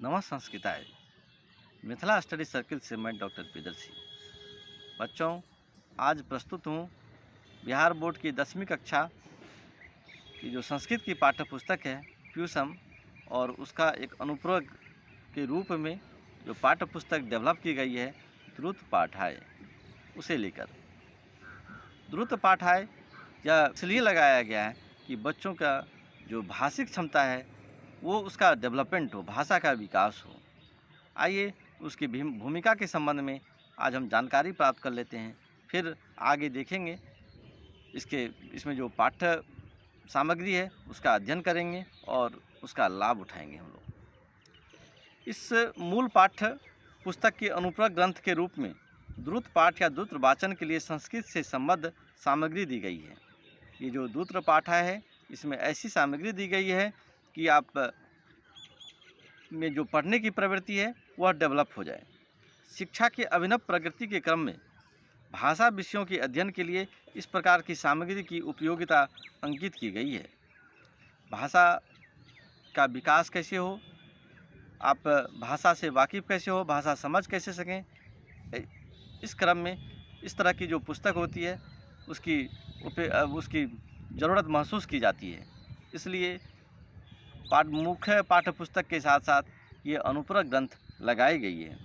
नमः संस्कृताय। Mithila study circle से मैं डॉक्टर प्रियदर्शी। बच्चों, आज प्रस्तुत हूँ बिहार बोर्ड की 10वीं कक्षा की जो संस्कृत की पाठ्य पुस्तक है प्यूसम, और उसका एक अनुपूरक के रूप में जो पाठ्य पुस्तक डेवलप की गई है द्रुत पाठाय, उसे लेकर। द्रुत पाठाय यह इसलिए लगाया गया है कि बच्चों का जो भाषिक क्षमता है वो उसका डेवलपमेंट हो, भाषा का विकास हो। आइए उसकी भूमिका के संबंध में आज हम जानकारी प्राप्त कर लेते हैं, फिर आगे देखेंगे इसमें जो पाठ्य सामग्री है उसका अध्ययन करेंगे और उसका लाभ उठाएंगे हम लोग। इस मूल पाठ्य पुस्तक के अनुपूरक ग्रंथ के रूप में द्रुत पाठ या द्रुत वाचन के लिए संस्कृत से संबद्ध सामग्री दी गई है। ये जो द्रुत पाठा है इसमें ऐसी सामग्री दी गई है कि आप में जो पढ़ने की प्रवृत्ति है वह डेवलप हो जाए। शिक्षा के अभिनव प्रगति के क्रम में भाषा विषयों के अध्ययन के लिए इस प्रकार की सामग्री की उपयोगिता अंकित की गई है। भाषा का विकास कैसे हो, आप भाषा से वाकिफ़ कैसे हो, भाषा समझ कैसे सकें, इस क्रम में इस तरह की जो पुस्तक होती है उसकी ज़रूरत महसूस की जाती है। इसलिए मुख्य पाठ्य पुस्तक के साथ साथ ये अनुपूरक ग्रंथ लगाई गई है।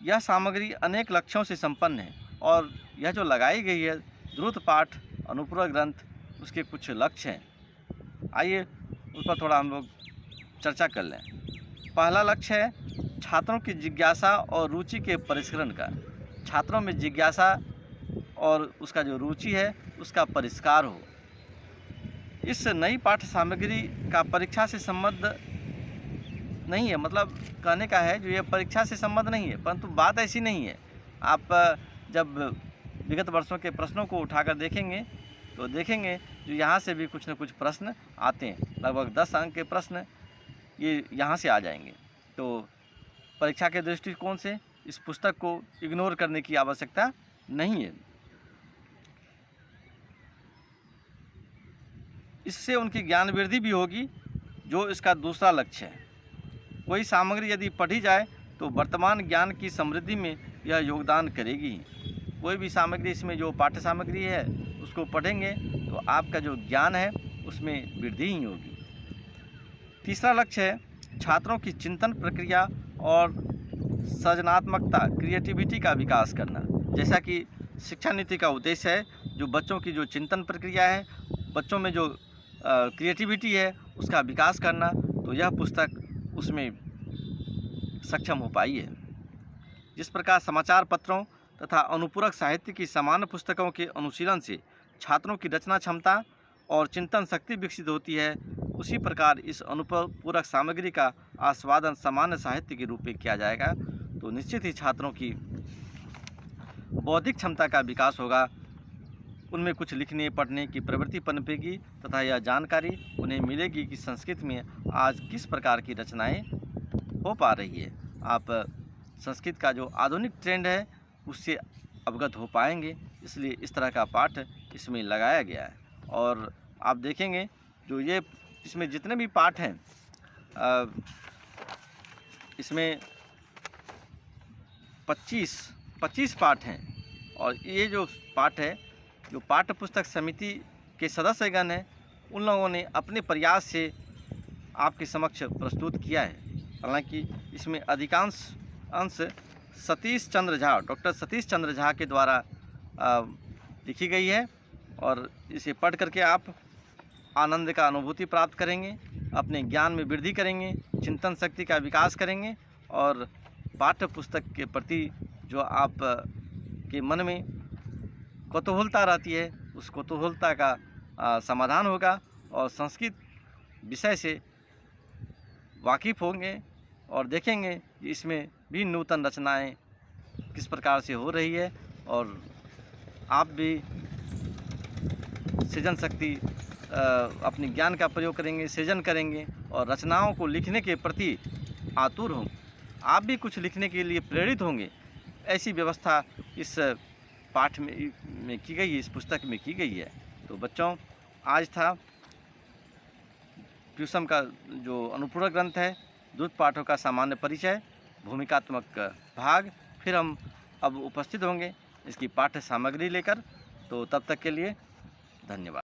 यह सामग्री अनेक लक्ष्यों से संपन्न है और यह जो लगाई गई है द्रुत पाठ अनुपूरक ग्रंथ, उसके कुछ लक्ष्य हैं। आइए उस पर थोड़ा हम लोग चर्चा कर लें। पहला लक्ष्य है छात्रों की जिज्ञासा और रुचि के परिष्करण का। छात्रों में जिज्ञासा और उसका जो रुचि है उसका परिष्कार हो। इस नई पाठ्य सामग्री का परीक्षा से संबंध नहीं है, मतलब कहने का है जो ये परीक्षा से संबंध नहीं है, परंतु बात ऐसी नहीं है। आप जब विगत वर्षों के प्रश्नों को उठाकर देखेंगे तो देखेंगे जो यहाँ से भी कुछ न कुछ प्रश्न आते हैं। लगभग 10 अंक के प्रश्न ये यहाँ से आ जाएंगे। तो परीक्षा के दृष्टिकोण से इस पुस्तक को इग्नोर करने की आवश्यकता नहीं है। इससे उनकी ज्ञान वृद्धि भी होगी, जो इसका दूसरा लक्ष्य है। कोई सामग्री यदि पढ़ी जाए तो वर्तमान ज्ञान की समृद्धि में यह योगदान करेगी। कोई भी सामग्री, इसमें जो पाठ्य सामग्री है उसको पढ़ेंगे तो आपका जो ज्ञान है उसमें वृद्धि ही होगी। तीसरा लक्ष्य है छात्रों की चिंतन प्रक्रिया और सृजनात्मकता, क्रिएटिविटी का विकास करना। जैसा कि शिक्षा नीति का उद्देश्य है जो बच्चों की जो चिंतन प्रक्रिया है, बच्चों में जो क्रिएटिविटी है उसका विकास करना, तो यह पुस्तक उसमें सक्षम हो पाई है। जिस प्रकार समाचार पत्रों तथा अनुपूरक साहित्य की सामान्य पुस्तकों के अनुशीलन से छात्रों की रचना क्षमता और चिंतन शक्ति विकसित होती है, उसी प्रकार इस अनुपूरक सामग्री का आस्वादन सामान्य साहित्य के रूप में किया जाएगा तो निश्चित ही छात्रों की बौद्धिक क्षमता का विकास होगा। उनमें कुछ लिखने पढ़ने की प्रवृत्ति पनपेगी तथा यह जानकारी उन्हें मिलेगी कि संस्कृत में आज किस प्रकार की रचनाएं हो पा रही है। आप संस्कृत का जो आधुनिक ट्रेंड है उससे अवगत हो पाएंगे, इसलिए इस तरह का पाठ इसमें लगाया गया है। और आप देखेंगे जो ये इसमें जितने भी पाठ हैं, इसमें 25 पाठ हैं। और ये जो पाठ है, जो पाठ्य पुस्तक समिति के सदस्यगण हैं, उन लोगों ने अपने प्रयास से आपके समक्ष प्रस्तुत किया है। हालांकि इसमें अधिकांश अंश सतीश चंद्र झा, डॉक्टर सतीश चंद्र झा के द्वारा लिखी गई है और इसे पढ़ करके आप आनंद का अनुभूति प्राप्त करेंगे, अपने ज्ञान में वृद्धि करेंगे, चिंतन शक्ति का विकास करेंगे और पाठ्य पुस्तक के प्रति जो आप के मन में कौतूहलता रहती है उस कौतूहलता का समाधान होगा और संस्कृत विषय से वाकिफ़ होंगे और देखेंगे कि इसमें भी नूतन रचनाएं किस प्रकार से हो रही है और आप भी सृजन शक्ति अपनी ज्ञान का प्रयोग करेंगे, सृजन करेंगे और रचनाओं को लिखने के प्रति आतुर होंगे। आप भी कुछ लिखने के लिए प्रेरित होंगे। ऐसी व्यवस्था इस पाठ में की गई है, इस पुस्तक में की गई है। तो बच्चों, आज था प्यूसम का जो अनुपूरक ग्रंथ है द्रुत पाठों का सामान्य परिचय, भूमिकात्मक भाग, फिर हम अब उपस्थित होंगे इसकी पाठ्य सामग्री लेकर। तो तब तक के लिए धन्यवाद।